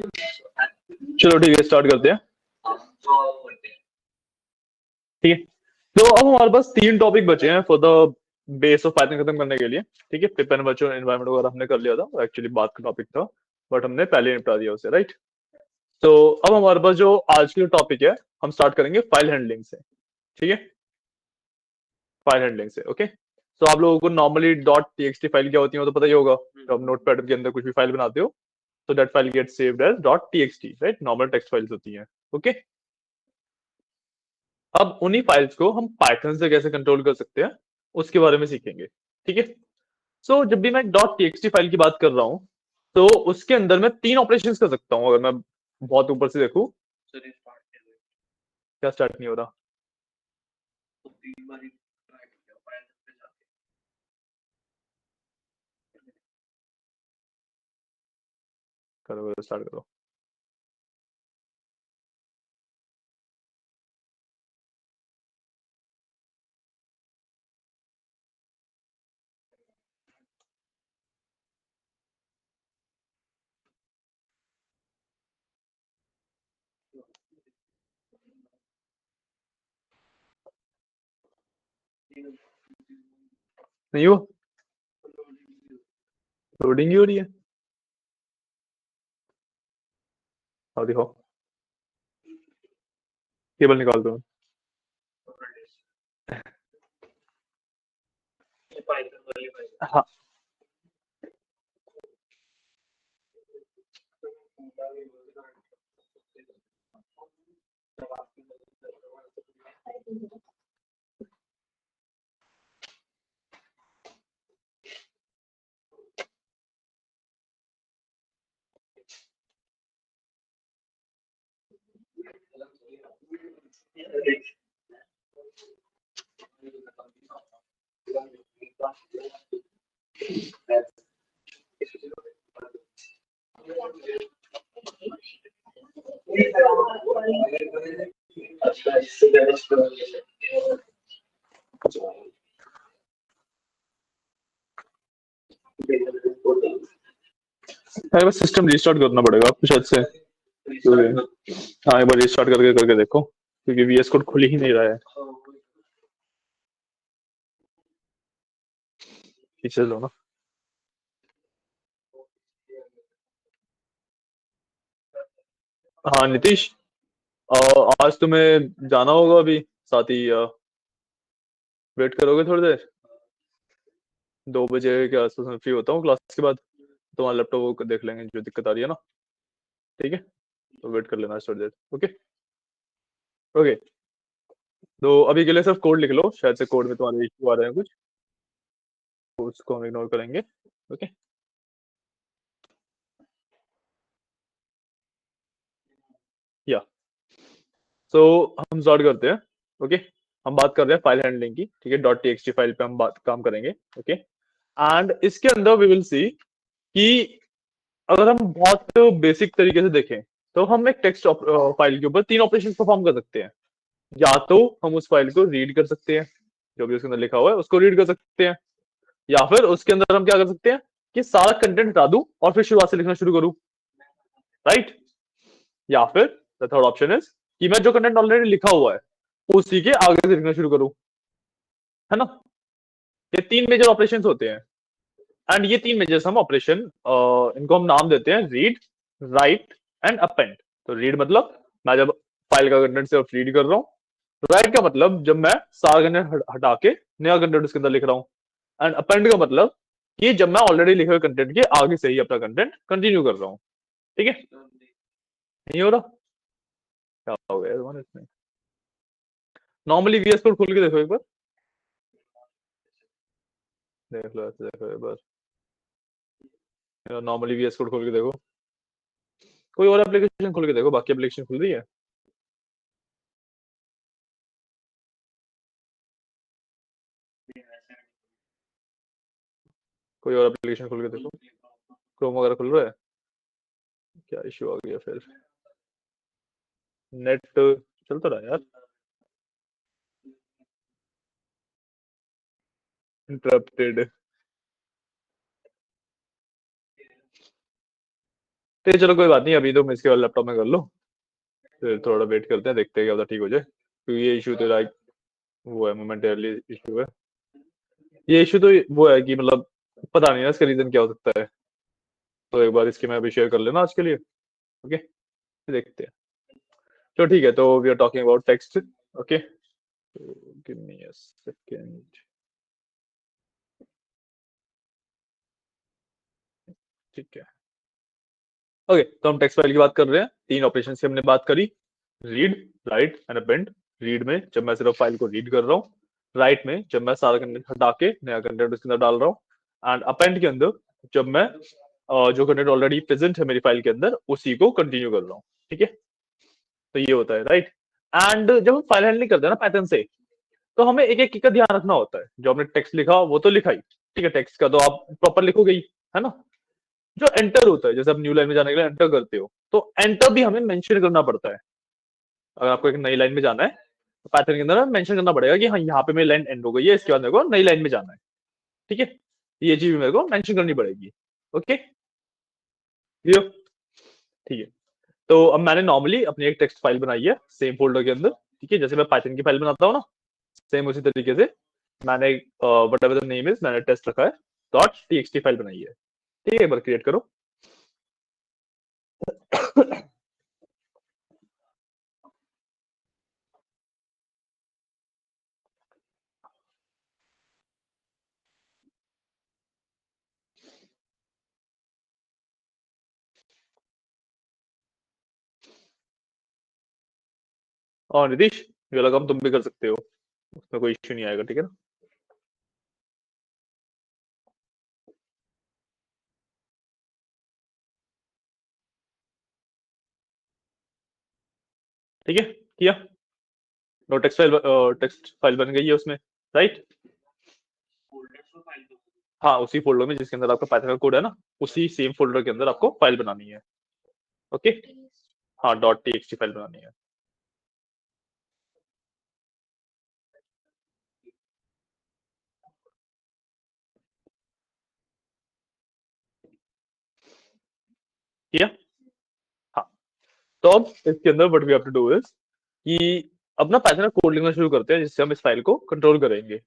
चलो ठीक है, स्टार्ट करते हैं। ठीक है, तो अब हमारे पास 3 टॉपिक बचे हैं for the base of Python खत्म करने के लिए। ठीक है, पिप एंड वर्चुअल एनवायरनमेंट वगैरह हमने कर लिया था, एक्चुअली बात का टॉपिक था, बट हमने पहले निपटा दिया उसे, राइट। तो अब हमारे पास जो आज की टॉपिक है, हम स्टार्ट करेंगे फाइल हैंडलिंग से। ठीक है, फाइल हैंडलिंग से। ओके, तो आप लोगों को नॉर्मली डॉट टीएक्सटी फाइल क्या होती है वो तो पता ही होगा। जब आप नोटपैड के अंदर कुछ भी फाइल बनाते हो तो that file get saved as dot TXT, right. Normal text files होती हैं। ओके, अब उन्हीं फाइल्स को हम पाइथन से कैसे कंट्रोल कर सकते हैं उसके बारे में सीखेंगे। ठीक है, सो जब भी मैं डॉट टीएक्सटी फाइल की बात कर रहा हूँ तो उसके अंदर मैं 3 ऑपरेशन कर सकता हूँ। अगर मैं बहुत ऊपर से देखूं, क्या स्टार्ट नहीं हो रहा? करो, स्टार्ट करो। नहीं हो, लोडिंग ही हो रही है। और दिखाओ, केबल निकाल दो। हाँ, अरे बस सिस्टम रिस्टार्ट करना पड़ेगा आपको शायद से, क्योंकि हाँ एक बार रिस्टार्ट करके देखो, क्योंकि वीएस कोड खुल ही नहीं रहा है। पीछे लो ना। हाँ नीतीश, आज तुम्हें जाना होगा अभी, साथ ही वेट करोगे थोड़ी देर? 2 बजे के आसपास मैं फ्री होता हूँ क्लास के बाद, तुम्हारा लैपटॉप को देख लेंगे जो दिक्कत आ रही है ना। ठीक है, तो वेट कर लेना थोड़ी देर। ओके ओके, तो अभी के लिए सिर्फ कोड लिख लो, शायद से कोड में तुम्हारे इशू आ रहे हैं कुछ, तो उसको हम इग्नोर करेंगे। ओके, या सो हम स्टार्ट करते हैं। ओके, हम बात कर रहे हैं फाइल हैंडलिंग की। ठीक है, डॉट टीएक्सटी फाइल पे हम बात काम करेंगे। ओके, एंड इसके अंदर वी विल सी कि अगर हम बहुत बेसिक तरीके से देखें तो हम एक टेक्स्ट फाइल के ऊपर 3 ऑपरेशन परफॉर्म कर सकते हैं। या तो हम उस फाइल को रीड कर सकते हैं, जो भी उसके अंदर लिखा हुआ है उसको रीड कर सकते हैं, या फिर उसके अंदर हम क्या कर सकते हैं कि सारा कंटेंट हटा दूं और फिर शुरुआत से लिखना शुरू करूं, राइट। या फिर द थर्ड ऑप्शन इज कि मैं जो कंटेंट ऑलरेडी लिखा हुआ है उसी के आगे से लिखना शुरू करूं, है ना। ये 3 मेजर ऑपरेशन होते हैं, एंड ये 3 मेजर्स हम ऑपरेशन, इनको हम नाम देते हैं रीड, राइट एंड अपेंड। तो रीड मतलब मैं जब फाइल का कंटेंट सिर्फ रीड कर रहा हूँ, राइट का मतलब जब मैं सारा कंटेंट हटा के नया कंटेंट उसके अंदर लिख रहा हूँ, एंड अपेंड का मतलब कि जब मैं ऑलरेडी लिखे हुए कंटेंट के आगे से ही अपना कंटेंट कंटिन्यू कर रहा हूँ। ठीक है, नहीं हो रहा? क्या हो गया तुम्हारे इसमें? नॉर्मली वीएस कोड खोल के देखो एक बार, देख लो ऐसे, देखो एक बार नॉर्मली वीएस कोड खोल के देखो, कोई और एप्लीकेशन खोल के देखो, बाकी एप्लीकेशन खुल रही है? कोई और एप्लीकेशन खोल के देखो, क्रोम वगैरह खुल रहा है? क्या इशू आ गया फिर? नेट चल तो रहा है यार। इंटरप्टेड। तो चलो कोई बात नहीं, अभी तो मैं इसके लैपटॉप में कर लो, फिर थोड़ा वेट करते हैं, देखते हैं क्या होता है, ठीक हो जाए, क्योंकि ये इशू तो लाइक वो है, मोमेंटरली इशू है ये इशू, तो वो है कि मतलब पता नहीं है इसका रीजन क्या हो सकता है। तो एक बार इसके मैं अभी शेयर कर लेना आज के लिए। ओके, देखते हैं। तो ठीक है, तो we are talking about text. Okay, give me a second. ठीक है, ओके, तो हम टेक्स्ट फाइल की बात कर रहे हैं। तीन ऑपरेशन की हमने बात करी, read, write and append. Read में जब मैं सिर्फ फाइल को रीड कर रहा हूँ, राइट में जब मैं सारा कंटेंट हटा के नया कंटेंट उसके अंदर डाल रहा हूँ, एंड अपेंड के अंदर जब मैं जो कंटेंट ऑलरेडी प्रेजेंट है मेरी फाइल के अंदर उसी को कंटिन्यू कर रहा हूँ। ठीक है, तो ये होता है, राइट। एंड जब हम फाइल हैंडलिंग करते हैं ना पैटर्न से, तो हमें एक एक का ध्यान रखना होता है। जो हमने टेक्स्ट लिखा वो तो लिखा ही, ठीक है, टेक्स्ट का तो आप प्रॉपर लिखोगे ही, है ना। जो एंटर होता है, जैसे आप न्यू लाइन में जाने के लिए एंटर करते हो, तो एंटर भी हमें मेंशन करना पड़ता है। अगर आपको एक नई लाइन में जाना है, तो पैटर्न के अंदर मेंशन करना पड़ेगा कि हाँ, यहाँ पे मेरी लाइन एंड हो गई है, इसके बाद मेरे को नई लाइन में जाना है। ठीक है, ये चीज भी मेरे को मेंशन करनी पड़ेगी। ओके, ये ठीक है। तो अब मैंने नॉर्मली अपनी एक टेक्स्ट फाइल बनाई है सेम फोल्डर के अंदर। ठीक है, जैसे मैं पाइथन की फाइल बनाता हूँ ना, सेम उसी तरीके से मैंने what ever the name is, मैंने टेस्ट रखा है, डॉट टीएक्सटी फाइल बनाई है। ठीक है, एक बार क्रिएट करो। और नितीश, ये लगा तुम भी कर सकते हो, उसमें कोई इश्यू नहीं आएगा, ठीक है ना। ठीक है, किया। नो टेक्स्ट फाइल बन गई है उसमें, राइट। हाँ, उसी फोल्डर में जिसके अंदर आपका पाइथन का कोड है ना, उसी सेम फोल्डर के अंदर आपको फाइल बनानी है। ओके, हाँ, डॉट टीएक्सटी फाइल बनानी है। किया, हाँ। तो अब इसके अंदर what we have to do is कि अपना पाइथन का कोड लिखना शुरू करते हैं, जिससे हम इस फाइल को कंट्रोल करेंगे।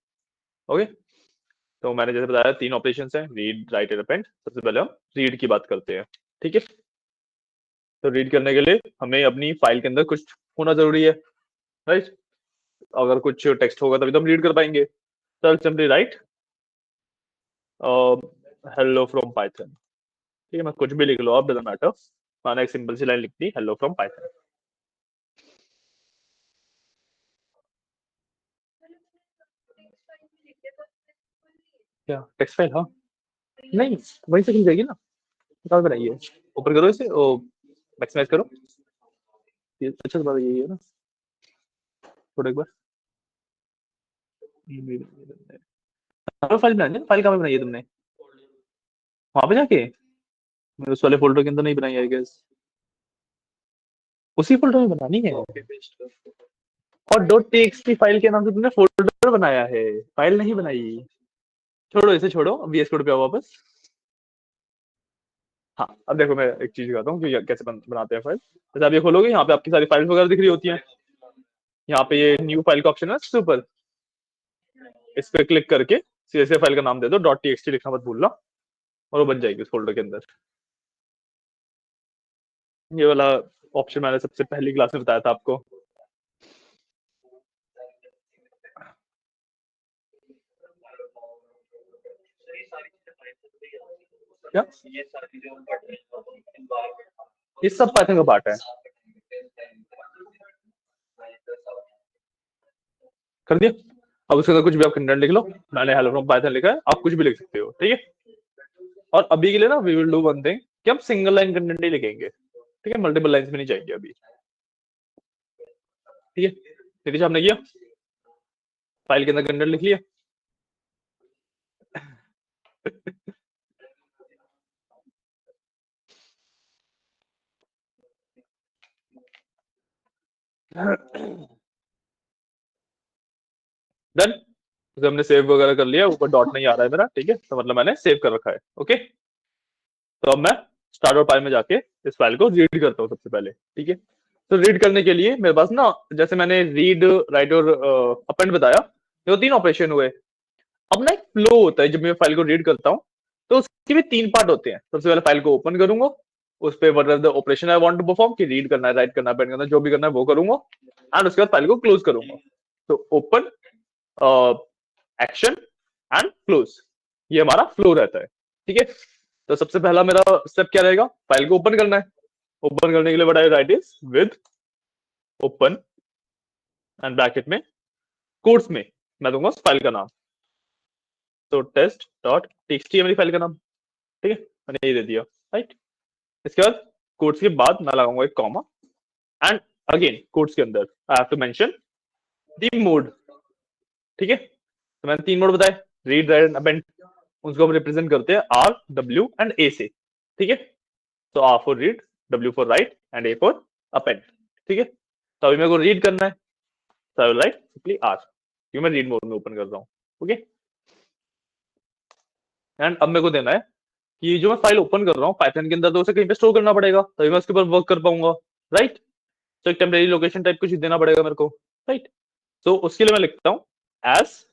ओके, तो मैंने जैसे बताया तीन ऑपरेशंस हैं, रीड, राइट एंड अपेंड। सबसे पहले हम रीड की बात करते हैं। ठीक है, तो रीड करने के लिए हमें अपनी फाइल के अंदर कुछ होना जरूरी है, राइट। अगर कुछ टेक्स्ट होगा तभी तो हम रीड कर पाएंगे। तो simply write hello from Python. ठीक है, मैं कुछ भी लिख लो, आप डजंट मैटर। मैंने एक सिंपल सी लाइन लिख दी, हेलो फ्रॉम पाइथन। क्या टेक्स्ट फाइल? हाँ, नहीं, वहीं से खुल जाएगी ना। कहाँ बनाइए, ऊपर करो इसे, ओ मैक्सिमाइज करो। ये अच्छा बात यही है ना, थोड़ा एक बार फाइल बनाई है, फाइल कहाँ पे बनाई है तुमने? वहां पे जाके उस वाले फोल्डर के अंदर नहीं बनाई, आई गेस उसी फोल्डर में बनानी है। और डॉट टीएक्सटी फाइल के नाम से तुमने फोल्डर बनाया है, फाइल नहीं बनाई। छोड़ो इसे, छोड़ो, वीएस कोड पे आओ वापस। हाँ, अब देखो मैं एक चीज दिखाता हूँ कि कैसे बनाते हैं फाइल। जैसे आप ये खोलोगे, यहाँ पे आपकी सारी फाइल्स वगैरह दिख रही होती हैं। यहाँ पे ये न्यू फाइल का ऑप्शन है सुपर, इस पे क्लिक करके सीधे फाइल का नाम दे दो, डॉट टीएक्सटी लिखना मत भूलना, और वो बन जाएगी उस फोल्डर के अंदर। ये वाला ऑप्शन मैंने सबसे पहली क्लास में बताया था आपको। क्या ये सब पाइथन का पार्ट है? कर दिया। अब उसके अंदर कुछ भी आप कंटेंट लिख लो, मैंने हेलो फ्रॉम पाइथन लिखा है, आप कुछ भी लिख सकते हो, ठीक है। और अभी के लिए ना we will do one thing कि हम सिंगल लाइन कंटेंट ही लिखेंगे, ठीक है, मल्टीपल लाइंस में नहीं जाएंगे अभी। ठीक है, नितीश आपने किया, फाइल के अंदर कंटेंट लिख लिया। डन, तो हमने सेव वगैरह कर लिया, ऊपर डॉट नहीं आ रहा है मेरा, ठीक है, तो मतलब मैंने सेव कर रखा है। ओके, तो अब मैं स्टार्ट और पाई में जाके इस फाइल को रीड करता हूँ सबसे पहले, ठीक है। तो रीड करने के लिए मेरे पास ना, जैसे मैंने रीड, राइट और अपेंड बताया, ये 3 ऑपरेशन हुए। अब ना एक फ्लो होता है जब मैं फाइल को रीड करता हूँ, तो उसके भी 3 पार्ट होते हैं। सबसे पहले फाइल को ओपन करूंगा, उस पे what are the operation I want to perform, कि रीड करना है, राइट करना है, पेंट करना है, जो भी करना है वो करूंगा, एंड उसके बाद फाइल को क्लोज करूंगा। तो ओपन, एक्शन एंड क्लोज, ये हमारा फ्लो रहता है, ठीक है। तो सबसे पहला मेरा स्टेप क्या रहेगा, फाइल को ओपन करना है। ओपन करने के लिए what I right is with open and bracket में कोट्स में मैं दूंगा उस फाइल का नाम। तो टेस्ट डॉट टीएक्सटी है मेरी फाइल का नाम, ठीक है, मैंने ये दे दिया, राइट। इसके बाद कोट्स के बाद मैं लगाऊंगा एक कॉमा, एंड अगेन कोट्स के अंदर I have to mention the mode, ठीक है। तो मैंने 3 मोड बताए, रीड, राइट एंड अपेंड। उसको हम रिप्रेजेंट करते हैं आर, डब्ल्यू एंड ए से, ठीक है। तो R for read, W for write and A for append, ठीक है। तो अभी मेरे को रीड करना है, so I will write simply R, क्योंकि मैं रीड मोड में ओपन कर रहा हूँ, ओके। एंड अब मेरे को देना है कि जो मैं फाइल ओपन कर रहा हूँ पाइथन के अंदर, तो उसे कहीं पे स्टोर करना पड़ेगा, तभी मैं उसके ऊपर वर्क कर पाऊंगा, राइट। तो एक टेम्परेरी लोकेशन टाइप कुछ देना पड़ेगा मेरे को, राइट। तो उसके लिए मैं लिखता हूँ एज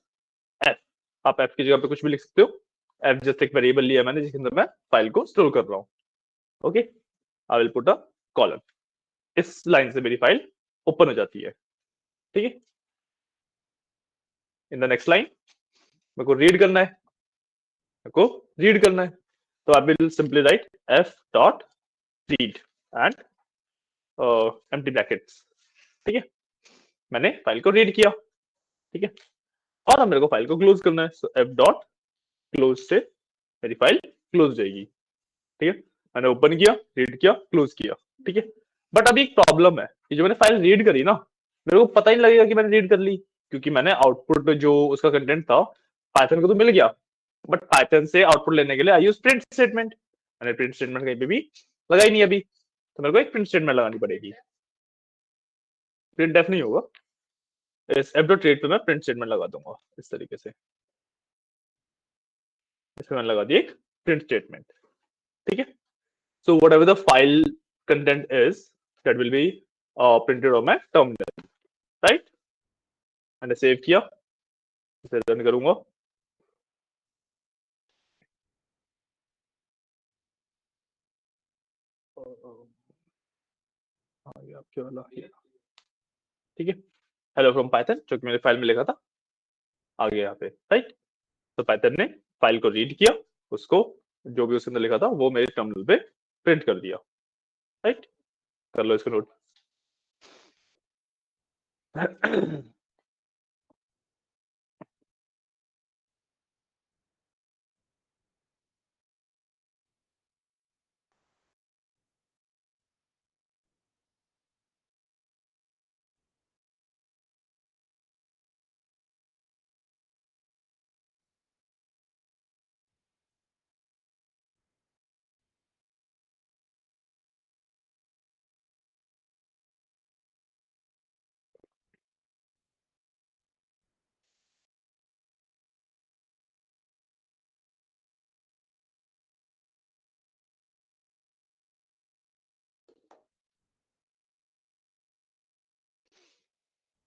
एफ, आप एफ की जगह पे कुछ भी लिख सकते हो। एफ जस्ट एक वेरिएबल लिया मैंने जिसके अंदर मैं फाइल को स्टोर कर रहा हूँ, okay. I will put a colon, इस लाइन से मेरी फाइल ओपन हो जाती है, ठीक है। इन द नेक्स्ट लाइन मेरे को रीड करना है, मेरे को रीड करना है, तो I will simply write F dot read and empty brackets, ठीक है। मैंने फाइल को रीड किया, ठीक है। और अब मेरे को फाइल को क्लोज करना है, सो एफ डॉट क्लोज से मेरी फाइल क्लोज हो जाएगी, ठीक है। मैंने ओपन किया, रीड किया, क्लोज किया, ठीक है। बट अभी एक प्रॉब्लम है कि जो मैंने फाइल रीड करी ना, मेरे को पता ही नहीं लगेगा कि मैंने रीड कर ली, क्योंकि मैंने आउटपुट जो उसका कंटेंट था पाइथन को तो मिल गया, बट पाइथन से आउटपुट लेने के लिए आई यूज प्रिंट स्टेटमेंट। मैंने प्रिंट स्टेटमेंट कहीं पे भी लगाई नहीं अभी, तो मेरे को एक प्रिंट स्टेटमेंट लगानी पड़ेगी। प्रिंट डेफ नहीं होगा, इस एफ डॉट रीड पे मैं प्रिंट स्टेटमेंट लगा दूंगा इस तरीके से। इसमें मैंने लगा दी एक प्रिंट स्टेटमेंट, ठीक है। So whatever the file content is, that will be printed on my terminal, right? मैंने सेव किया, इसे रन करूंगा। आपके वाला ठीक है, हेलो फ्रॉम पाइथन, जो कि मैंने फाइल में लिखा था आ गया यहाँ पे, राइट। तो पाइथन ने फाइल को रीड किया, उसको जो भी उसके अंदर लिखा था वो मेरे टर्मिनल पे प्रिंट कर दिया, राइट। कर लो इसको नोट।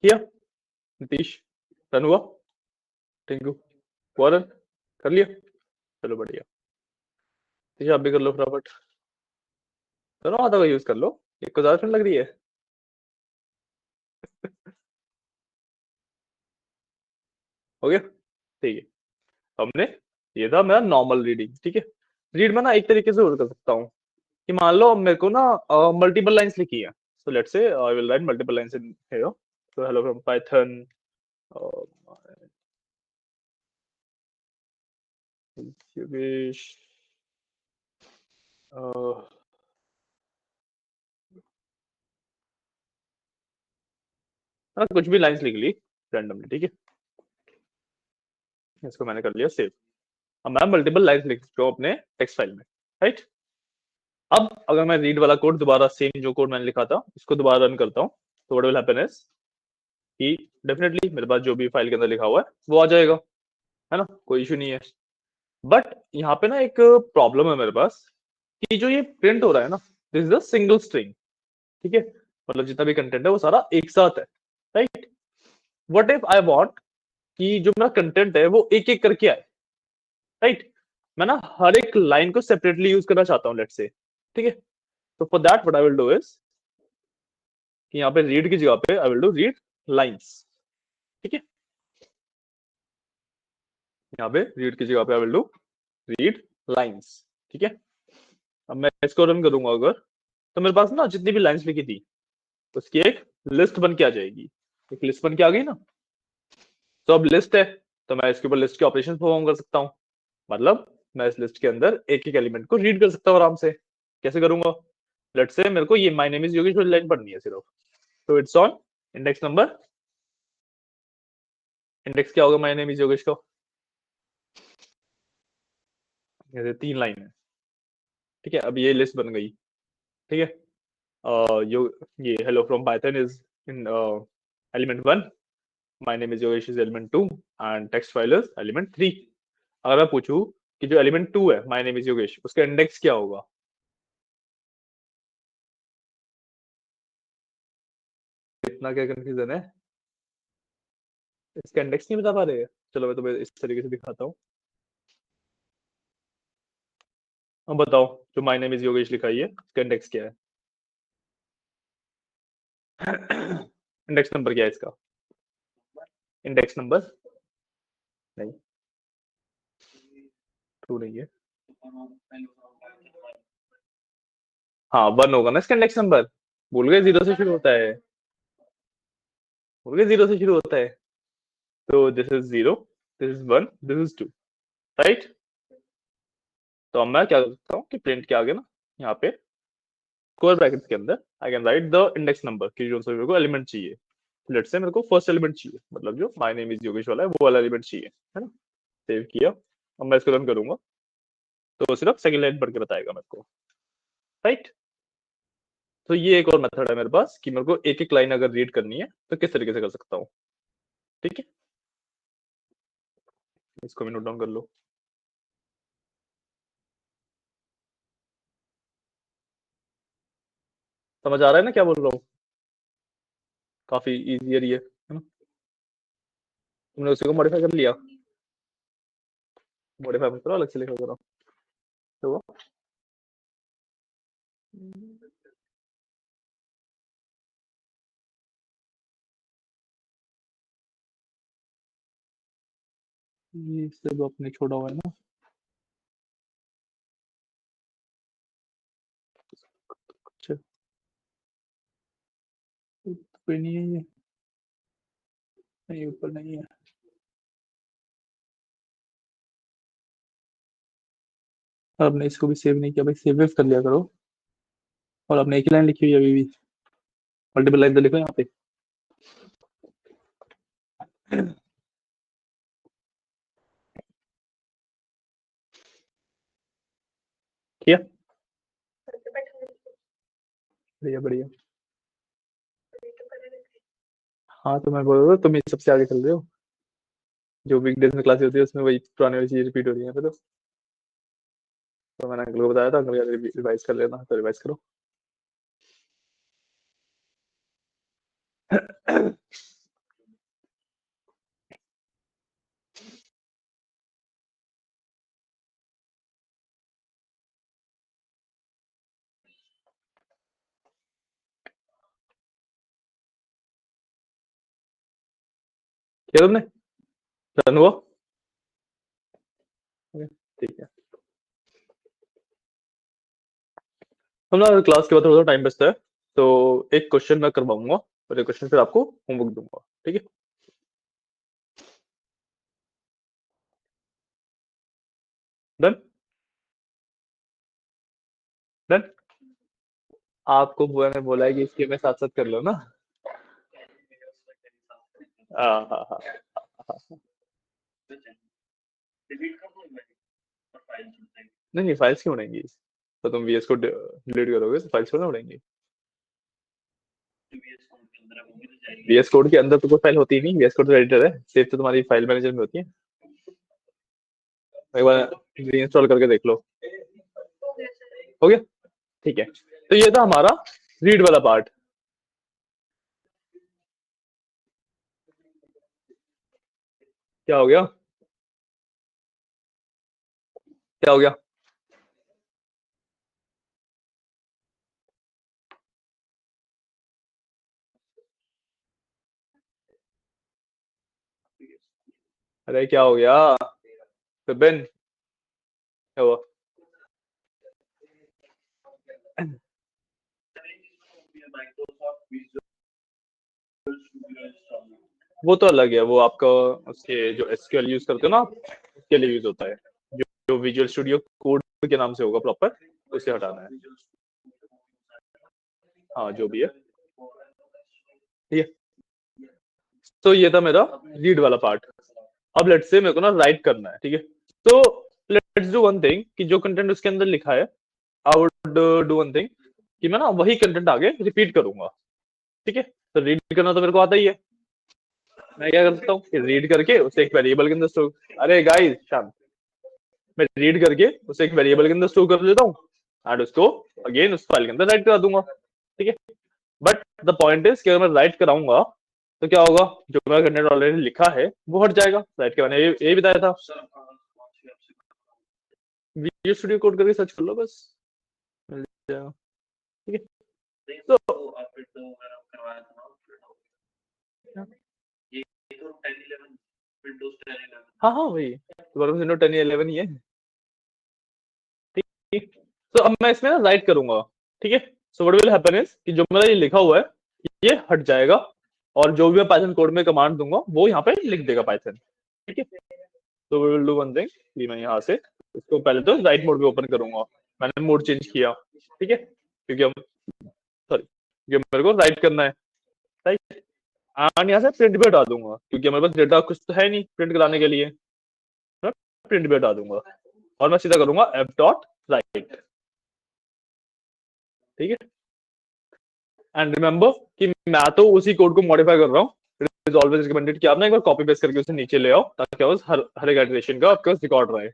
किया नीतीश, रन हुआ, टिंकू हुआ रन, कर लिया, चलो बढ़िया। नीतीश आप भी कर लो फटाफट, दोनों हाथों का यूज कर लो, एक को ज्यादा ठंड लग रही है। हो गया, ठीक है। हमने, ये था मेरा नॉर्मल रीडिंग, ठीक है। रीड में ना एक तरीके से और कर सकता हूँ कि मान लो मेरे को ना मल्टीपल लाइंस लिखी है, so let's say I will write multiple lines in here. So hello from Python, Yogesh, कुछ भी लाइंस लिख ली रैंडमली, ठीक है। इसको मैंने कर लिया सेव। अब मैं मल्टीपल लाइंस लिख सकता हूँ अपने टेक्स्ट फाइल में, राइट। अब अगर मैं रीड वाला कोड दोबारा, सेम जो कोड मैंने लिखा था इसको दोबारा रन करता हूँ, तो व्हाट विल हैपन इज कि डेफिनेटली मेरे पास जो भी फाइल के अंदर लिखा हुआ है वो आ जाएगा, है ना, कोई इशू नहीं है। बट यहाँ पे ना एक प्रॉब्लम है मेरे पास, कि जो ये प्रिंट हो रहा है ना, this is a single string, ठीक है, मतलब जितना भी कंटेंट है वो सारा एक साथ है, right. What if I want कि जो मेरा कंटेंट है वो एक एक करके आए, राइट, मैं ना हर एक लाइन को सेपरेटली यूज करना चाहता हूँ, लेट्स से, ठीक है। तो for that what I will do is कि यहाँ पे रीड की जगह पे I will do read lines, ठीक है, यहाँ पे रीड की जगह पे I will do read lines, ठीक है। अब मैं इसको रन करूंगा अगर, तो मेरे पास ना जितनी भी लाइंस लिखी थी उसकी एक लिस्ट बन के आ जाएगी, एक लिस्ट बन के आ गई ना। तो अब लिस्ट है, तो मैं इसके ऊपर लिस्ट के ऑपरेशन परफॉर्म कर सकता हूँ, मतलब मैं इस लिस्ट के अंदर एक एक एलिमेंट को रीड कर सकता हूँ आराम से। कैसे करूंगा, लेट्स से मेरे को ये माय नेम इज योगेश वाली लाइन पढ़नी है सिर्फ, तो it's on index number, index क्या होगा माय नेम इज योगेश का, ये 3 लाइन है, ठीक है। अब ये लिस्ट बन गई, ठीक है। यो ये hello from Python is in element 1, my name is Yogesh is element 2 and text file is element 3। अगर मैं पूछूं कि जो एलिमेंट 2 है माय नेम इज योगेश, उसका इंडेक्स क्या होगा, इतना क्या कंफ्यूजन है, इसका इंडेक्स नहीं बता पा रहे। चलो मैं तुम्हें इस तरीके से दिखाता हूँ। अब बताओ, जो माय नेम इज योगेश लिखा है इसका इंडेक्स क्या है? इंडेक्स नंबर क्या है इसका? इंडेक्स नंबर नहीं, ट्रू नहीं है। हाँ 1 होगा ना इसका इंडेक्स नंबर, भूल गए, 0 से शुरू होता है, भूल गए 0 से शुरू होता है। तो this is 0, this is 1, this is 2, right. तो अब मैं क्या कर सकता हूँ कि प्रिंट के आगे ना यहाँ पे स्क्वायर ब्रैकेट्स के अंदर I can write the index number की जो मेरे को एलिमेंट चाहिए। लेट्स से मेरे को फर्स्ट एलिमेंट चाहिए, मतलब जो माय नेम इज योगेश वाला है वो वाला एलिमेंट चाहिए, है ना। सेव किया, अब मैं इसको रन करूंगा तो सिर्फ सेकंड लाइन पढ़ के बताएगा मेरे को, राइट। तो ये एक और मेथड है मेरे पास कि मेरे को एक एक लाइन अगर रीड करनी है तो किस तरीके से कर सकता हूँ, ठीक है। इसको भी नोट डाउन कर लो। समझ आ रहा है ना क्या बोल रहा हूँ? काफी इजी है ना। तुमने उसी को मॉडिफाई कर लिया, मॉडिफाई मत करो, अलग से लिखा करो। तो ये सब आपने छोड़ा हुआ है ना, अच्छा कोई नहीं है ये, नहीं ऊपर नहीं है। और आपने इसको भी सेव नहीं किया भाई, सेव वेव कर लिया करो। और आपने एक ही लाइन लिखी हुई है अभी भी, मल्टीपल लाइन तो लिखो यहाँ पे। किया, बढ़िया बढ़िया। हाँ तो मैं बोल रहा हूँ तुम इस सबसे आगे चल रहे हो, जो वीकडेज में क्लास होती है उसमें वही पुरानी वाली चीज रिपीट हो रही है फिर तो मैंने अंकल को बताया था, अंकल रिवाइज कर लेना, तो रिवाइज करो। किया तुमने, डन हुआ, ठीक है। हम ना क्लास के बाद थोड़ा टाइम बचता है, तो एक क्वेश्चन मैं करवाऊंगा और एक क्वेश्चन फिर आपको होमवर्क दूंगा, ठीक है। Done, done. आपको बुआ ने बोला है कि इसके में साथ साथ कर लो ना। हाँ हाँ हाँ हाँ। नहीं नहीं, फाइल्स क्यों उड़ेंगी, तो तुम वीएस को डिलीट करोगे तो फाइल्स थोड़ा उड़ेंगी। वीएस कोड के अंदर तो कोई फाइल होती ही नहीं, वीएस कोड तो एडिटर है, सेव तो तुम्हारी फाइल मैनेजर में होती है। एक बार रीइंस्टॉल करके देख लो, हो गया, ठीक है। तो ये था हमारा रीड वाला पार्ट। क्या हो गया, क्या हो गया? अरे क्या हो गया बिपिन, क्या हुआ? वो तो अलग है, वो आपका उसके जो एसक्यूएल यूज करते हो ना आप, उसके लिए यूज होता है। जो विजुअल स्टूडियो कोड के नाम से होगा प्रॉपर, उसे हटाना है। हाँ जो भी है, ठीक है। तो ये था मेरा रीड वाला पार्ट। अब लेट्स से मेरे को ना राइट करना है, ठीक है। तो लेट्स डू वन थिंग कि जो कंटेंट उसके अंदर लिखा है, I would do one thing कि मैं ना वही कंटेंट आगे रिपीट करूंगा, ठीक है। तो रीड करना तो मेरे को आता ही है। मैं क्या कर सकता हूँ कि रीड करके उसे एक वेरिएबल के अंदर स्टोर, अरे गाइस शांत, मैं रीड करके उसे एक वेरिएबल के अंदर स्टोर कर लेता हूँ एंड उसको अगेन उस फाइल के अंदर राइट करा दूंगा, ठीक है। बट द पॉइंट इज कि अगर मैं राइट कराऊंगा तो क्या होगा, जो मेरा कंटेंट ऑलरेडी लिखा है वो हट जाएगा। राइट के मैंने ये बताया था, विजुअल स्टूडियो कोड करके सर्च कर लो बस, मिल जाएगा, ठीक है। तो हाँ हाँ वही तुम्हारे पास विंडो 10 या 11 ही है, ठीक। तो अब मैं इसमें ना राइट करूंगा, ठीक है। So what will happen is कि जो मेरा ये लिखा हुआ है ये हट जाएगा, और जो भी मैं पाइथन कोड में कमांड दूंगा वो यहाँ पे लिख देगा पाइथन, ठीक है। तो we will do one thing कि मैं यहाँ से इसको पहले तो राइट मोड पे ओपन करूंगा। मैंने मोड चेंज किया, ठीक है, क्योंकि हम सॉरी ये मेरे को राइट करना है, राइट। एंड यहाँ से प्रिंट भी हटा दूंगा क्योंकि हमारे पास डेटा कुछ तो है नहीं प्रिंट कराने के लिए, मैं प्रिंट भी हटा दूंगा और मैं सीधा करूंगा एफ डॉट राइट, ठीक है। एंड रिमेंबर कि मैं तो उसी कोड को मॉडिफाई कर रहा हूँ। इट इज ऑलवेज रिकमेंडेड कि आप ना एक बार कॉपी पेस्ट करके उसे नीचे ले आओ ताकि बस हर एक इटरेशन का आपके पास रिकॉर्ड रहे।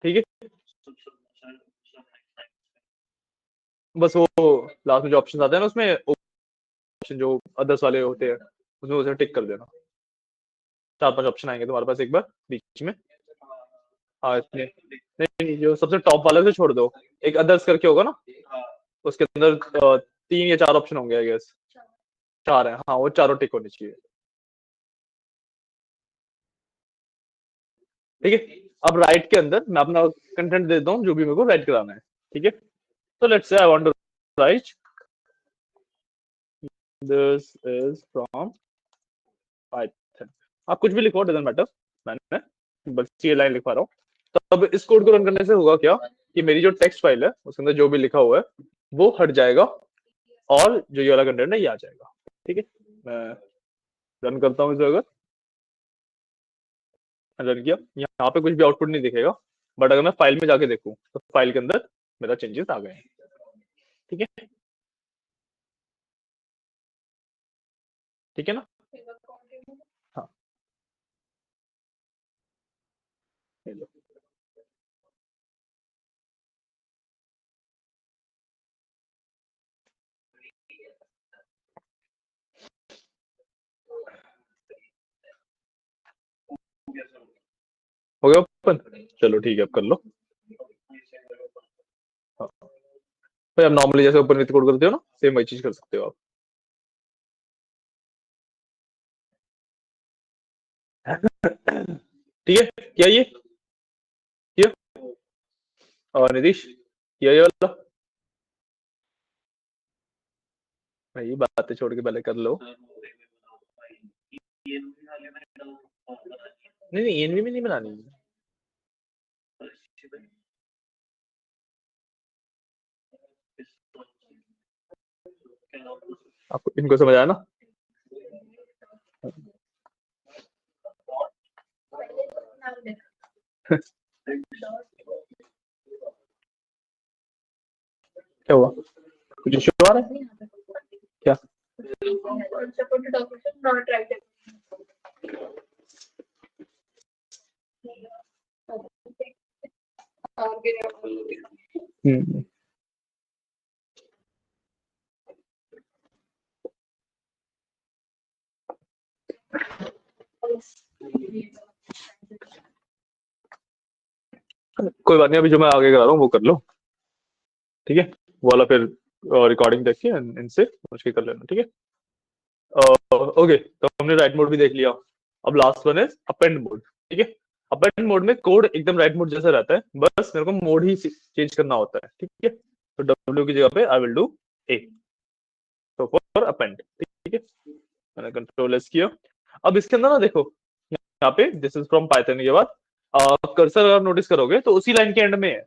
ठीक है, बस वो लास्ट में जो ऑप्शन आते हैं ना उसमें ऑप्शन जो अदर्स वाले होते हैं उसमें उसे टिक कर देना। 4-5 ऑप्शन आएंगे तुम्हारे पास एक बार बीच में। हाँ इसमें नहीं नहीं, जो सबसे टॉप वाले से छोड़ दो, एक अदर्स करके होगा ना, उसके अंदर 3 या 4 ऑप्शन होंगे आई गेस। 4 है, हाँ वो चारों टिक होनी चाहिए, ठीक है। अब राइट के अंदर मैं अपना कंटेंट दे देता हूँ जो भी मेरे को राइट कराना है, ठीक है। तो let's say I want to write this is from Python. आप कुछ भी लिखो डजंट मैटर, मैंने बस ये लाइन लिखवा रहा हूँ। तो अब इस कोड को रन करने से होगा क्या कि मेरी जो टेक्स्ट फाइल है उसके अंदर जो भी लिखा हुआ है वो हट जाएगा और जो ये वाला कंटेंट है ये आ जाएगा, ठीक है। मैं रन करता हूँ इसे, अगर रन किया यहाँ पे कुछ भी आउटपुट नहीं दिखेगा, बट अगर मैं फाइल में जाके देखूँ तो फाइल के अंदर मेरा चेंजेस आ गए हैं, ठीक है, ठीक है ना। हाँ ये लो। हो गया ओपन, चलो ठीक है अब कर लो। हाँ भाई, आप नॉर्मली जैसे ओपन विथ कोड करते हो ना सेम वही चीज कर सकते हो आप। ठीक है, क्या ये और नीतीश ये वाला भाई बातें छोड़ के पहले कर लो। नहीं नहीं एनवी में नहीं बनानी है। आपको इनको समझ आया ना? क्या हुआ? कुछ इश्यू आ रहा है क्या? हम्म कोई बात नहीं, अभी जो मैं आगे करा रहा हूँ वो कर लो, ठीक है? वो वाला फिर रिकॉर्डिंग देख के इनसे पूछ के कर लेना, ठीक है? ओके, तो हमने राइट मोड भी देख लिया। अब last one is append mode, ठीक है? अपेंड मोड में कोड एकदम राइट मोड जैसा रहता है, बस मेरे को मोड ही चेंज करना होता है, ठीक है? तो डब्ल्यू की जगह पे आई विल डू ए, तो फॉर अपेंड, ठीक है? मैंने कंट्रोल एस किया। अब इसके अंदर ना देखो, यहाँ पे दिस इज फ्रॉम पाइथन के बाद कर्सर अगर नोटिस करोगे तो उसी लाइन के एंड में है।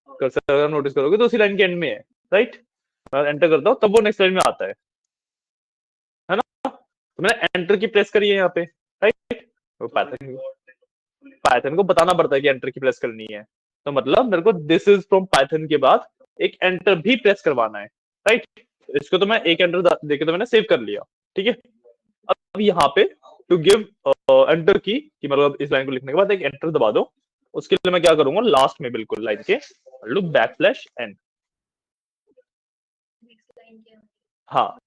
कर्सर अगर नोटिस करोगे तो उसी लाइन के एंड में है, राइट? मैं एंटर करता हूँ तब वो नेक्स्ट लाइन में आता है ना? तो मैंने एंटर की प्रेस करी है यहाँ पे, राइट? तो पाइथन को बताना पड़ता है कि एंटर की प्रेस करनी है, तो मतलब मेरे को दिस इज फ्रॉम पाइथन के बाद एक एंटर भी प्रेस करवाना है, राइट? इसको तो मैं एक एंटर देके तो मैंने सेव कर लिया, ठीक है? अब यहाँ पे टू गिव एंटर की कि मतलब इस लाइन को लिखने के बाद एक एंटर दबा दो, उसके लिए मैं क्या करूंगा, लास्ट में बिल्कुल लाइन के बैक स्लैश एन। हाँ,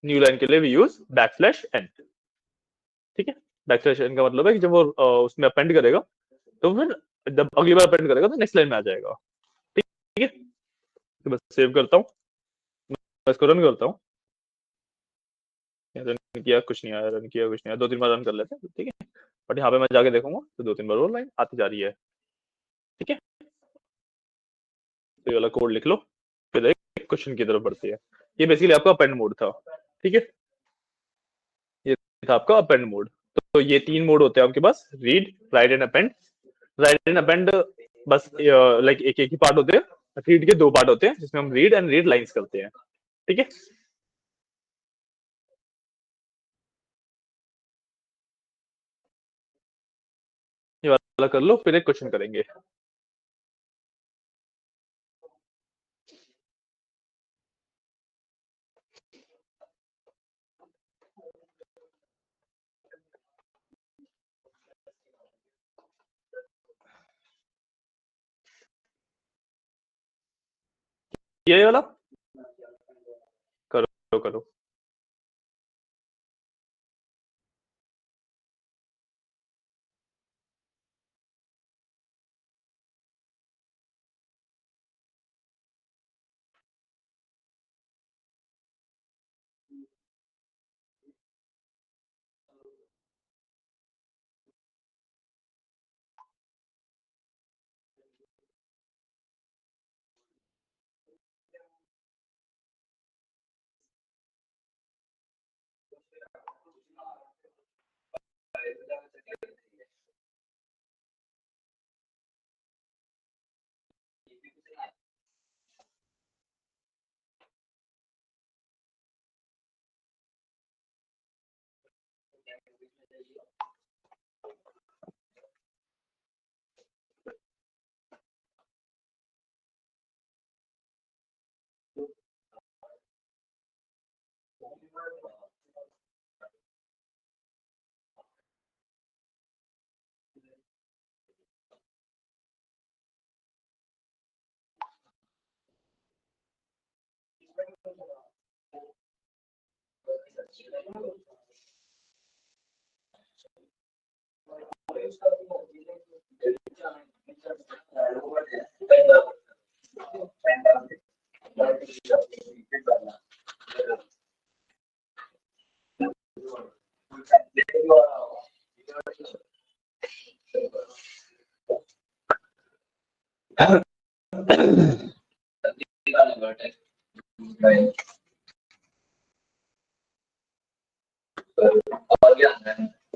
न्यू लाइन के लिए we use backslash N, ठीक है? बैक स्लैश एन का मतलब है कि जब वो उसमें अपेंड करेगा तो फिर जब अगली बार अपेंड करेगा तो नेक्स्ट लाइन में आ जाएगा, ठीक है? तो बस सेव करता हूँ, मैं इसको रन करता हूँ। रन किया कुछ नहीं आया, रन किया कुछ नहीं आया, 2-3 बार रन कर लेते हैं, ठीक है? बट यहाँ पे मैं जाके देखूंगा तो 2-3 बार वो लाइन आती जा रही है, ठीक है? तो ये वाला कोड लिख लो, फिर एक क्वेश्चन की तरफ बढ़ती है। ये बेसिकली आपका अपेंड मोड था, ठीक है? ये था आपका अपेंड मोड। तो ये 3 मोड होते हैं आपके पास, read, write and append. Write and append बस लाइक एक एक ही पार्ट होते हैं, रीड के 2 पार्ट होते हैं जिसमें हम रीड एंड रीड लाइंस करते हैं, ठीक है? ये वाला कर लो, फिर एक क्वेश्चन करेंगे। ये वाला करो करो।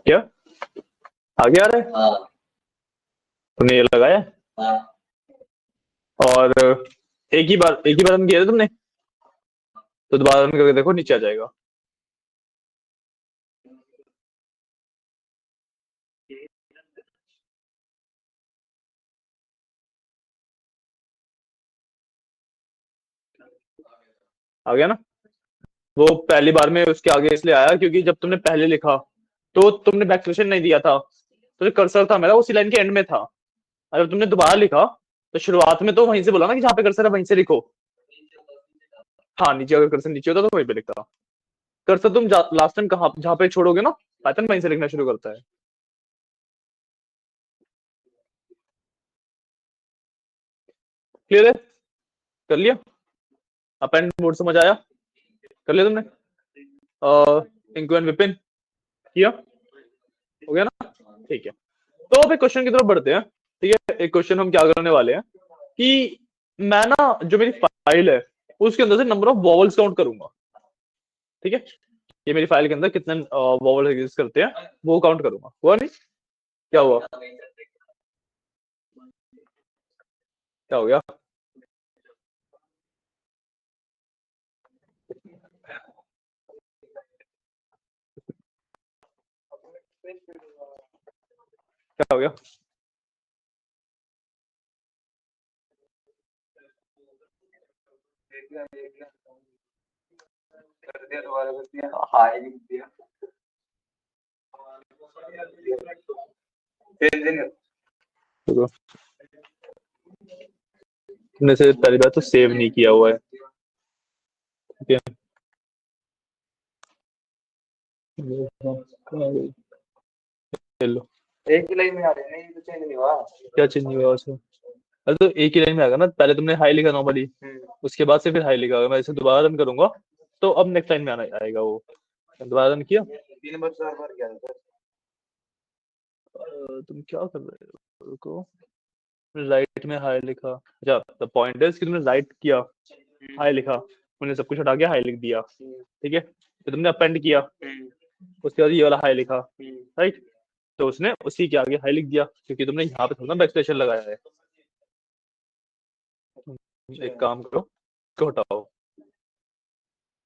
क्या आगे आ रहा है? हाँ तुमने ये लगाया हाँ और एक ही बार रन किया था तुमने, तो दोबारा रन करके देखो नीचे आ जाएगा। आ गया ना? वो पहली बार में उसके आगे इसलिए आया क्योंकि जब तुमने पहले लिखा तो तुमने बैकस्लैश नहीं दिया था, तो जो कर्सर था मेरा उसी लाइन के एंड में था। अगर तुमने दोबारा लिखा तो शुरुआत में तो वहीं से बोला ना कि जहाँ पे कर्सर है वहीं से लिखो। हाँ, नीचे अगर कर्सर नीचे होता तो वहीं पे लिखता। कर्सर तुम लास्ट टाइम कहाँ जहाँ पे छोड़ोगे ना पाइथन वहीं से लिखना शुरू करता है। क्लियर है? कर लिया? अपेंड मोड समझ आया? कर लिया तुमने? इंक्लूड एंड विपिन किया? हो गया ना? ठीक है। तो अब एक क्वेश्चन की तरफ बढ़ते हैं। ठीक है, एक क्वेश्चन हम क्या करने वाले हैं कि मैं ना जो मेरी फाइल है उसके अंदर से नंबर ऑफ वॉवल्स काउंट करूंगा। ठीक है, ये मेरी फाइल के अंदर कितने वॉवल एग्जिस्ट करते हैं वो काउंट करूंगा। हुआ नहीं? क्या हुआ? क्या हो गया? क्या हो गया? कर दिया दोबारा कर दिया हाँ लिख दिया फिर देखो, तुमने से पहली बात तो सेव नहीं किया हुआ है। ठीक है, लो एक ही लाइन में आ रहे हैं नहीं तो चेंज नहीं हुआ। क्या चेंज नहीं हुआ उसमें? अरे तो एक ही लाइन में आएगा ना, पहले तुमने हाई लिखा नॉर्मली, उसके बाद से फिर हाई लिखा। अगर मैं इसे दोबारा रन करूंगा तो अब नेक्स्ट लाइन में आना आएगा वो। दोबारा रन किया? 3 बार 4 बार किया था तुम क्या कर रहे हो? रुको, राइट में हाई लिखा। अच्छा, द पॉइंट है कि तुमने राइट किया, हाई लिखा, तुमने सब कुछ हटा के हाई लिख दिया। ठीक है, तो तुमने अपेंड किया, उसके बाद ये वाला हाई लिखा, राइट? तो उसने उसी के आगे हाई लिख दिया क्योंकि तुमने यहाँ पे थोड़ा बैकस्लैश लगाया है। एक काम करो, इसको हटाओ।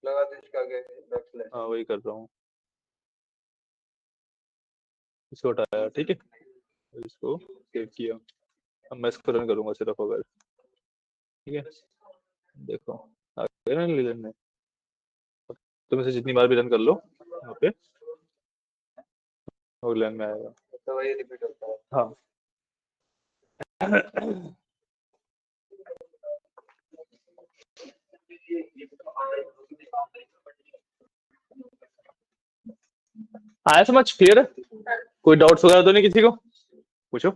लगा दो इसका आगे बैकस्लैश हाँ, वही कर रहा हूँ, इसको हटाया। ठीक है, इसको सेव किया। अब मैं इसको रन करूंगा सिर्फ अगर। ठीक है, देखो आ गया ना लीलन में। तुम इसे जितनी बार भी रन कर लो यहाँ पे वो लाइन में आएगा। तो वही रिपीट होता है। हाँ। आया समझ? क्लियर है? कोई डाउट्स वगैरह तो नहीं किसी को? पूछो।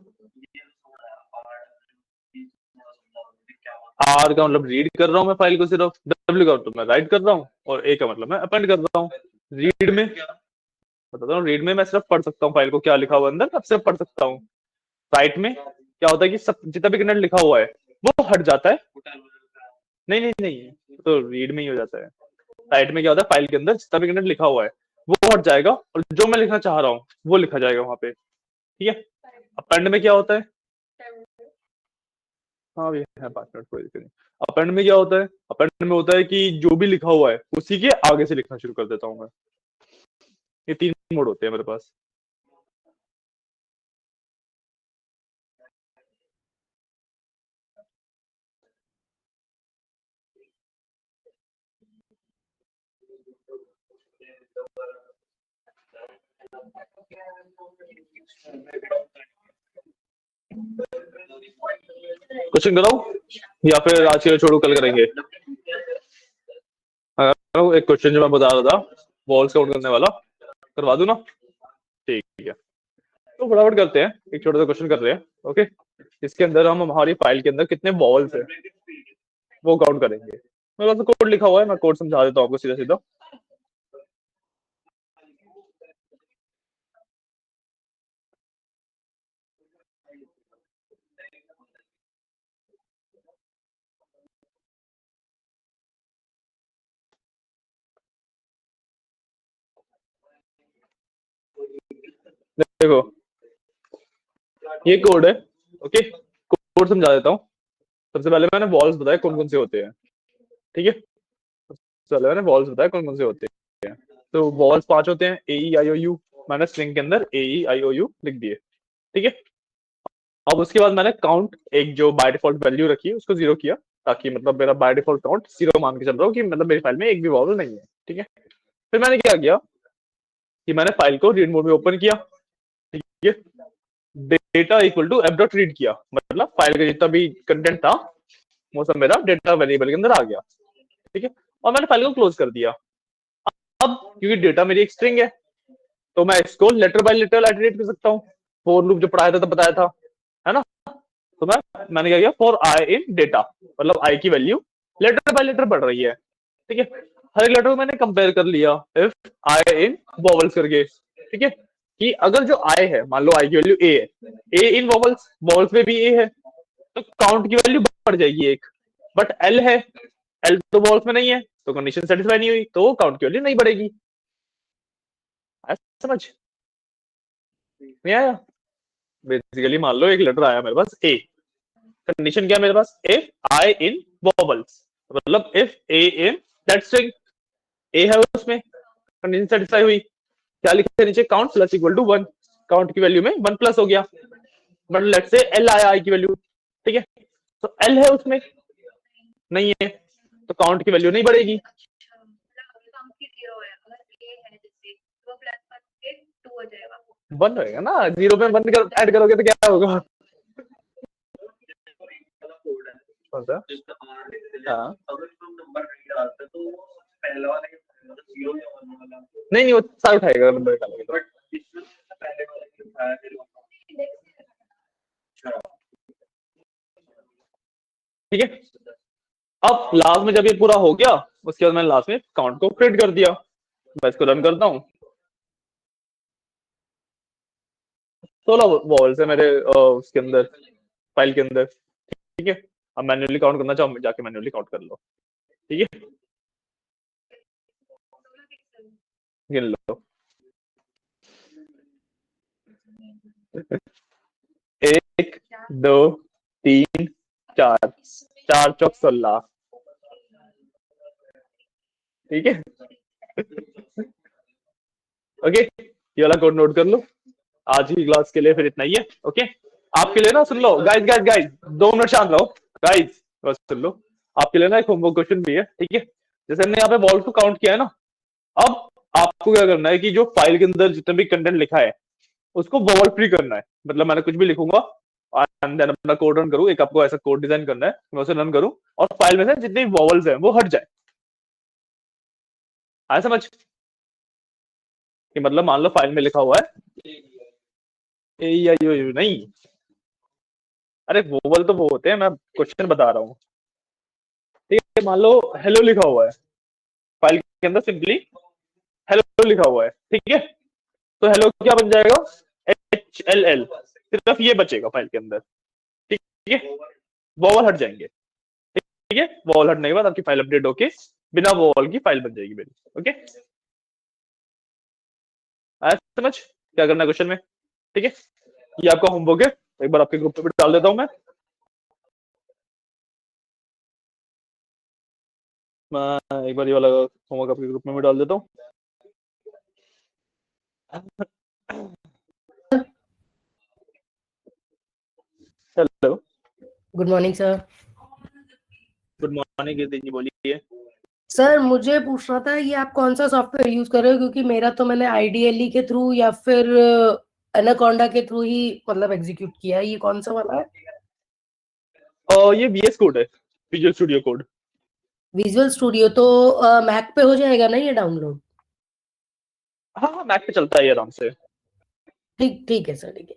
आर का मतलब रीड कर रहा हूँ मैं फाइल को सिर्फ, डब्ल्यू का मतलब मैं राइट कर रहा हूँ, और ए का मतलब मैं अपेंड कर रहा हूँ। रीड में बताता हूँ, रीड में मैं सिर्फ पढ़ सकता हूँ फाइल को, क्या लिखा हुआ है अंदर मैं सिर्फ पढ़ सकता हूँ। राइट में क्या होता है कि सब जितना भी कनेक्ट लिखा हुआ है वो हट जाता है। नहीं नहीं नहीं, तो रीड में ही हो जाता है। राइट में क्या होता है, फाइल के अंदर जितना भी कनेक्ट लिखा हुआ है वो हट जाएगा और जो मैं लिखना चाह रहा हूँ वो लिखा जाएगा वहां पे। ठीक है, अपेंड में क्या होता है? हाँ भी है, 5 मिनट कोई दिक्कत नहीं। अपेंड में क्या होता है? अपेंड में होता है कि जो भी लिखा हुआ है उसी के आगे से लिखना शुरू कर देता हूँ मैं। ये 3 मोड होते हैं मेरे पास। क्वेश्चन कराओ या फिर आज के लिए छोड़ो, कल करेंगे? हाँ, एक क्वेश्चन जो मैं बता रहा था वॉल्स काउंट करने वाला, करवा दूं ना? ठीक है, तो फटाफट करते हैं, एक छोटा सा क्वेश्चन कर रहे हैं। ओके, इसके अंदर हम हमारी फाइल के अंदर कितने वॉल्स है वो काउंट करेंगे। मेरे पास कोड लिखा हुआ है, मैं कोड समझा देता हूँ आपको सीधा सीधा। देखो, ये कोड है, ओके। कोड समझा देता हूँ। सबसे पहले मैंने वॉल्स बताया कौन कौन से होते हैं, ठीक है। सबसे पहले मैंने वॉल्स बताया कौन कौन से होते हैं। तो वॉल्स 5 होते हैं, ए ई आई ओ यू। मैंने स्ट्रिंग के अंदर ए ई आई ओ यू लिख दिए, ठीक है। अब उसके बाद मैंने काउंट एक जो बाय डिफॉल्ट वैल्यू रखी है उसको 0 किया, ताकि मतलब मेरा बाय डिफॉल्ट काउंट 0 मान के चल रहा हूँ कि मतलब मेरी फाइल में एक भी वॉवल नहीं है, ठीक है। फिर मैंने क्या किया कि मैंने फाइल को रीड मोड में ओपन किया, ठीक है। Data equal to F dot read किया, मतलब फाइल का जितना भी कंटेंट था वो सब मेरा डेटा वेरिएबल के अंदर आ गया, ठीक है। और मैंने फाइल को क्लोज कर दिया। अब क्योंकि डेटा मेरी एक स्ट्रिंग है, तो मैं इसको लेटर बाय लेटर इटरेट कर सकता हूँ। फॉर लूप जो पढ़ाया था तब बताया था, है ना। तो मैंने क्या किया, फॉर आई इन डेटा, मतलब आई की वैल्यू लेटर बाय लेटर बढ़ रही है, ठीक है। हर एक लेटर को मैंने कंपेयर कर लिया इफ आई इन वॉवल्स करके, ठीक है। कि अगर जो आई है, मान लो आई की वैल्यू ए है, ए इन वॉवल्स, वॉवल्स में भी ए है, तो काउंट की वैल्यू बढ़ जाएगी एक। बट एल है, एल तो वॉवल्स में नहीं है, तो कंडीशन सेटिस्फाई नहीं हुई, तो काउंट की वैल्यू नहीं बढ़ेगी। समझ नहीं आया? बेसिकली मान लो एक लेटर आया मेरे पास ए, कंडीशन क्या है मेरे पास, इफ आई इन वॉवल्स, मतलब if a in that string, a है उसमें, कंडीशन सेटिस्फाई हुई। क्या लिखे नीचे, count plus equal to 1, count की वैल्यू में 1 प्लस हो गया। बट लेट्स से एल आया आई की वैल्यू, ठीक है। तो एल है उसमें नहीं है, तो काउंट की वैल्यू नहीं बढ़ेगी। वन रहेगा ना, 0 में 1 ऐड करोगे तो क्या होगा? कौन सा? हाँ। नहीं नहीं, वो सारा उठाएगा नंबर निकालेंगे तो। ठीक है। अब लास्ट में जब ये पूरा हो गया, उसके बाद मैंने लास्ट में काउंट को प्रिंट कर दिया। मैं इसको रन करता हूँ। 16 वॉल्स है मेरे उसके अंदर, फाइल के अंदर, ठीक है। अब मैन्युअली काउंट करना चाहो, जाके मैन्युअली काउंट कर लो, ठीक है। गिन लो, 1 2 3 4, 4 चौक 16, ठीक है। ओके, ये वाला कोड नोट कर लो। आज की क्लास के लिए फिर इतना ही है, ओके। आपके लिए ना, सुन लो गाइस गाइस गाइस, 2 मिनट शांत रहो गाइस, बस सुन लो। आपके लिए ना एक होमवर्क क्वेश्चन भी है, ठीक है। जैसे हमने यहाँ पे वॉल्स को काउंट किया है ना, अब आपको क्या करना है कि जो फाइल के अंदर जितना भी कंटेंट लिखा है उसको वॉवल फ्री करना है। मतलब मैंने कुछ भी लिखूंगा एंड देन अपना कोड रन करूँ, एक आपको ऐसा कोड डिजाइन करना है, मैं उसे रन करूँ और फाइल में से जितनी वॉवल्स है वो हट जाए। आया समझ? कि मतलब मान लो फाइल में लिखा हुआ है ए या यू, नहीं, अरे वोवल तो वो होते हैं, मैं क्वेश्चन बता रहा हूँ, ठीक है। मान लो हेलो लिखा हुआ है फाइल के अंदर, सिंपली हेलो लिखा हुआ है, ठीक है। तो हेलो क्या बन जाएगा, एच एल एल, सिर्फ ये बचेगा फाइल के अंदर, ठीक है। वॉवल हट जाएंगे, ठीक है। वॉवल हटने के बाद आपकी फाइल अपडेट होके बिना वॉवल की फाइल बन जाएगी मेरी, ओके। आया समझ क्या करना है क्वेश्चन में, ठीक है। ये आपका होमवर्क है, एक बार आपके ग्रुप पे भी डाल देता हूँ मैं एक बार ये वाला होमवर्क आपके ग्रुप में भी डाल देता हूँ। Hello, good morning sir. Good morning Kirti ji, बोलिए। सर मुझे पूछना था, ये आप कौन सा सॉफ्टवेयर यूज कर रहे हो? क्योंकि मेरा तो मैंने आईडीएलई के थ्रू या फिर एनाकोंडा के थ्रू ही मतलब एग्जीक्यूट किया है। ये कौन सा वाला है? ये वीएस कोड है, visual studio code. Visual studio तो मैक पे हो जाएगा ना ये डाउनलोड? हाँ हाँ, मैक पे चलता है ये आराम से। ठीक ठीक है सर, ठीक है।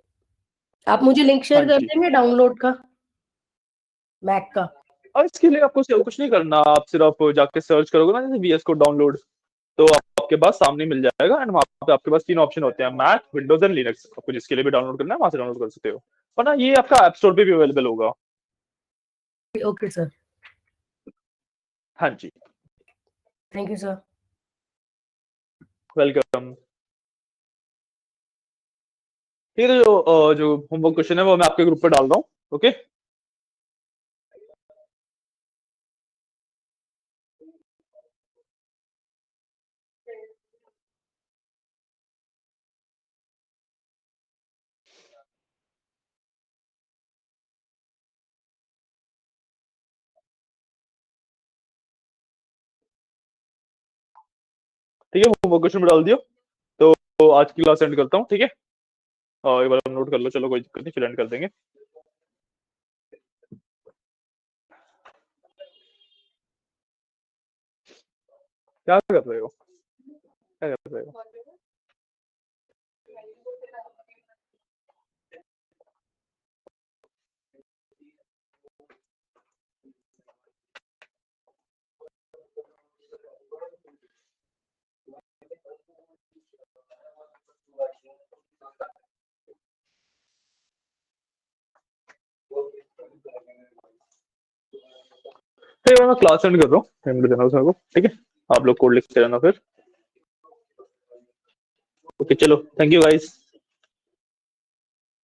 आप मुझे लिंक हाँ शेयर कर जी। देंगे डाउनलोड का, मैक का? और इसके लिए आपको कुछ नहीं करना, आप सिर्फ जाके सर्च करोगे ना जैसे वीएस कोड डाउनलोड, तो आपके पास सामने मिल जाएगा। एंड वहाँ पे आपके पास 3 ऑप्शन होते हैं, मैक, विंडोज एंड लिनक्स। आपको जिसके लिए भी डाउनलोड करना है वहां से डाउनलोड कर सकते हो, वरना ये आपका ऐप स्टोर पे भी अवेलेबल होगा। ओके सर, हाँ जी, थैंक यू सर। वेलकम। ठीक है, जो होमवर्क क्वेश्चन है वो मैं आपके ग्रुप पे डाल रहा हूँ। ओके, ठीक है, होमवर्क क्वेश्चन में डाल दियो। तो आज की क्लास एंड करता हूँ, ठीक है। एक बार नोट कर लो, चलो कोई दिक्कत नहीं, फिर एंड कर देंगे। क्या कर रहे हो, क्या कर रहे हो? ठीक है, मैं क्लास एंड कर रहा हूँ, एंड देना उसमें को, ठीक है। आप लोग कोड लिखते रहना फिर। ओके, चलो, थैंक यू गाइस।